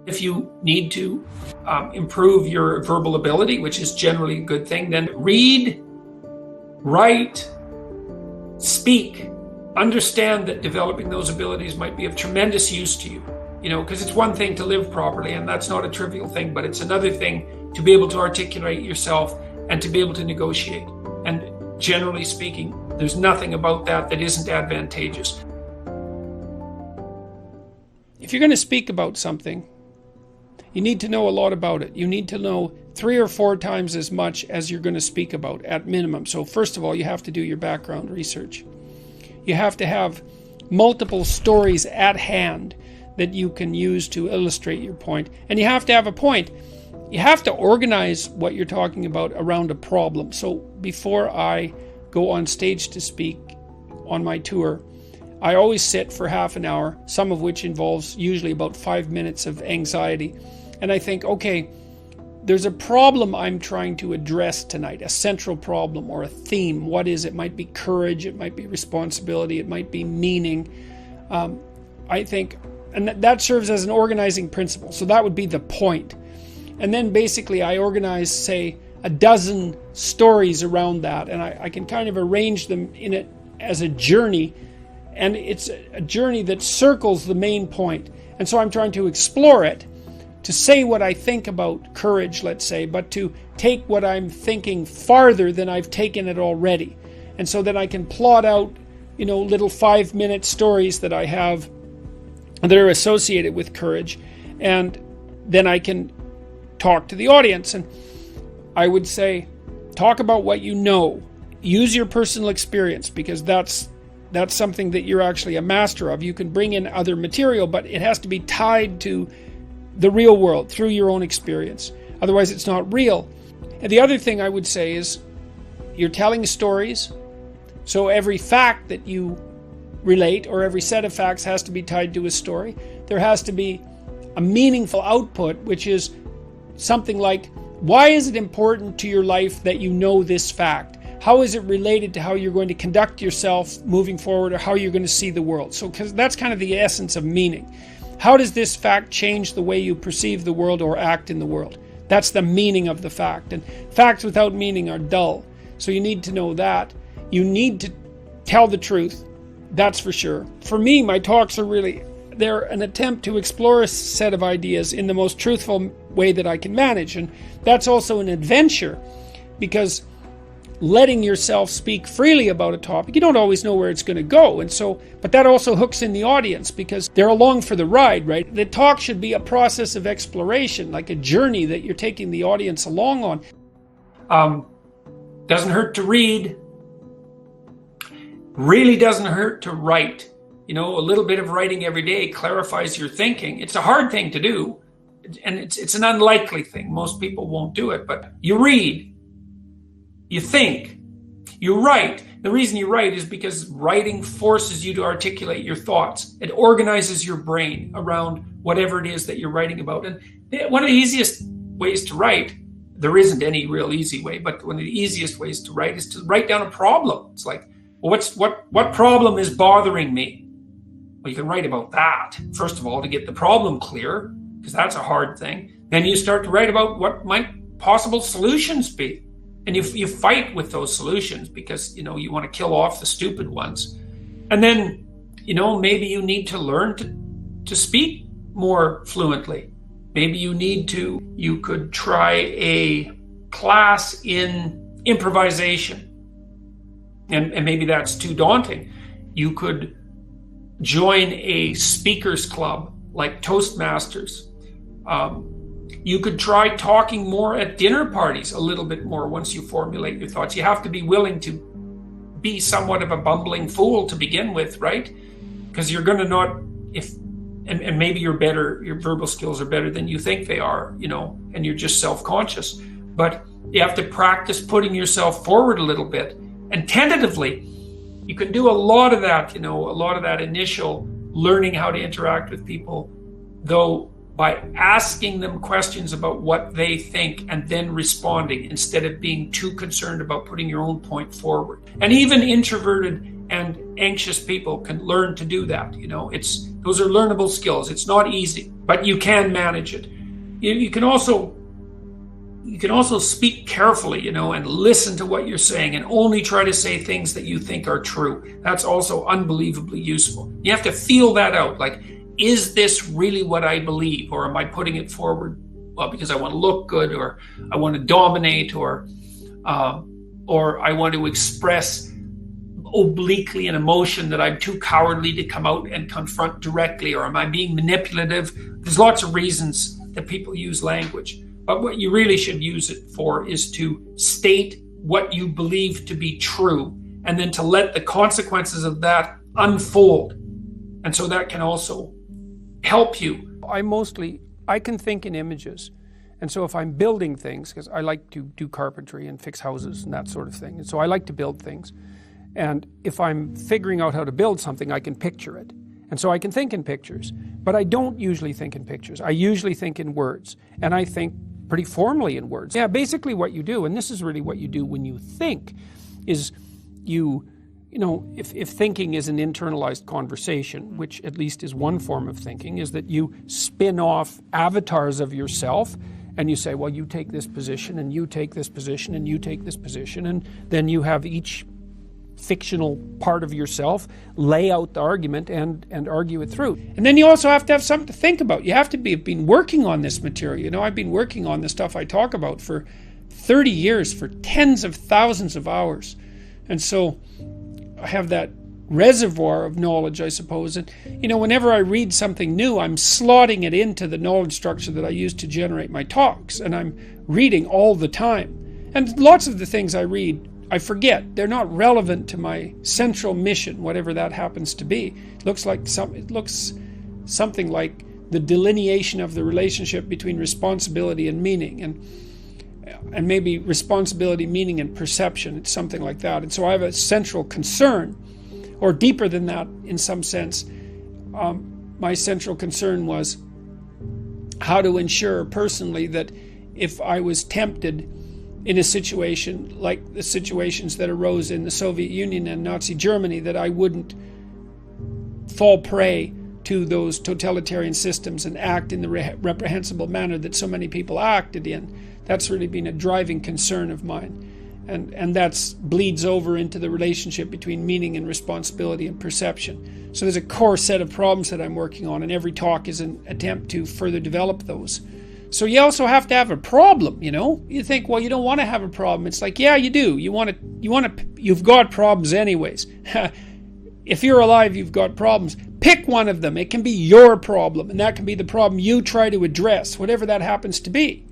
If you need to improve your verbal ability, which is generally a good thing, then read, write, speak. Understand that developing those abilities might be of tremendous use to you. Because it's one thing to live properly, and that's not a trivial thing, but it's another thing to be able to articulate yourself and to be able to negotiate. And generally speaking, there's nothing about that that isn't advantageous. If you're going to speak about something, you need to know a lot about it. You need to know 3 or 4 times as much as you're going to speak about at minimum. So first of all, you have to do your background research. You have to have multiple stories at hand that you can use to illustrate your point. And you have to have a point. You have to organize what you're talking about around a problem. So before I go on stage to speak on my tour, I always sit for half an hour, some of which involves usually about 5 minutes of anxiety. And I think, okay, there's a problem I'm trying to address tonight, a central problem or a theme. What is it? It might be courage, it might be responsibility, it might be meaning. I think, and that serves as an organizing principle. So that would be the point. And then basically I organize, say, a dozen stories around that, and I can kind of arrange them in it as a journey. And it's a journey that circles the main point. And so I'm trying to explore it, to say what I think about courage, let's say, but to take what I'm thinking farther than I've taken it already. And so then I can plot out, little 5-minute stories that I have that are associated with courage. And then I can talk to the audience. And I would say, talk about what you know. Use your personal experience, because that's something that you're actually a master of. You can bring in other material, but it has to be tied to the real world through your own experience. Otherwise, it's not real. And the other thing I would say is you're telling stories. So every fact that you relate or every set of facts has to be tied to a story. There has to be a meaningful output, which is something like, why is it important to your life that you know this fact? How is it related to how you're going to conduct yourself moving forward, or how you're going to see the world? So, because that's kind of the essence of meaning. How does this fact change the way you perceive the world or act in the world? That's the meaning of the fact. And facts without meaning are dull. So you need to know that. You need to tell the truth. That's for sure. For me, my talks are they're an attempt to explore a set of ideas in the most truthful way that I can manage. And that's also an adventure, because letting yourself speak freely about a topic, you don't always know where it's going to go. And so, but that also hooks in the audience, because they're along for the ride, right? The talk should be a process of exploration, like a journey that you're taking the audience along on. Doesn't hurt to read. Really doesn't hurt to write. A little bit of writing every day clarifies your thinking. It's a hard thing to do, and it's an unlikely thing. Most people won't do it, but you read. You think, you write. The reason you write is because writing forces you to articulate your thoughts. It organizes your brain around whatever it is that you're writing about. And one of the easiest ways to write, there isn't any real easy way, but one of the easiest ways to write is to write down a problem. It's like, well, what problem is bothering me? Well, you can write about that, first of all, to get the problem clear, because that's a hard thing. Then you start to write about what might possible solutions be. And you fight with those solutions, because, you want to kill off the stupid ones. And then, maybe you need to learn to speak more fluently. Maybe you could try a class in improvisation. And maybe that's too daunting. You could join a speakers club like Toastmasters. You could try talking more at dinner parties a little bit more once you formulate your thoughts. You have to be willing to be somewhat of a bumbling fool to begin with, right? Because you're going to not, and maybe your verbal skills are better than you think they are, and you're just self-conscious. But you have to practice putting yourself forward a little bit. And tentatively, you can do a lot of that, a lot of that initial learning how to interact with people, though, by asking them questions about what they think and then responding, instead of being too concerned about putting your own point forward. And even introverted and anxious people can learn to do that. Those are learnable skills. It's not easy, but you can manage it. You can also speak carefully, and listen to what you're saying, and only try to say things that you think are true. That's also unbelievably useful. You have to feel that out. Like, is this really what I believe, or am I putting it forward because I want to look good, or I want to dominate, or I want to express obliquely an emotion that I'm too cowardly to come out and confront directly, or am I being manipulative? There's lots of reasons that people use language, but what you really should use it for is to state what you believe to be true, and then to let the consequences of that unfold. And so that can also help you. I can think in images. And so if I'm building things, because I like to do carpentry and fix houses and that sort of thing, and so I like to build things. And if I'm figuring out how to build something, I can picture it. And so I can think in pictures. But I don't usually think in pictures. I usually think in words. And I think pretty formally in words. Yeah, basically what you do, and this is really what you do when you think, is if thinking is an internalized conversation, which at least is one form of thinking, is that you spin off avatars of yourself, and you say, well, you take this position, and you take this position, and you take this position, and then you have each fictional part of yourself lay out the argument and argue it through. And then you also have to have something to think about. You have to have been working on this material. I've been working on the stuff I talk about for 30 years, for tens of thousands of hours. And so I have that reservoir of knowledge, I suppose. And, whenever I read something new, I'm slotting it into the knowledge structure that I use to generate my talks. And I'm reading all the time. And lots of the things I read, I forget. They're not relevant to my central mission, whatever that happens to be. It looks something like the delineation of the relationship between responsibility and meaning, and maybe responsibility, meaning, and perception. It's something like that. And so I have a central concern, or deeper than that in some sense. My central concern was how to ensure personally that if I was tempted in a situation like the situations that arose in the Soviet Union and Nazi Germany, that I wouldn't fall prey to those totalitarian systems and act in the reprehensible manner that so many people acted in. That's really been a driving concern of mine. And that bleeds over into the relationship between meaning and responsibility and perception. So there's a core set of problems that I'm working on, and every talk is an attempt to further develop those. So you also have to have a problem, You think, well, you don't want to have a problem. It's like, yeah, you do. You've got problems anyways. If you're alive, you've got problems. Pick one of them. It can be your problem, and that can be the problem you try to address, whatever that happens to be.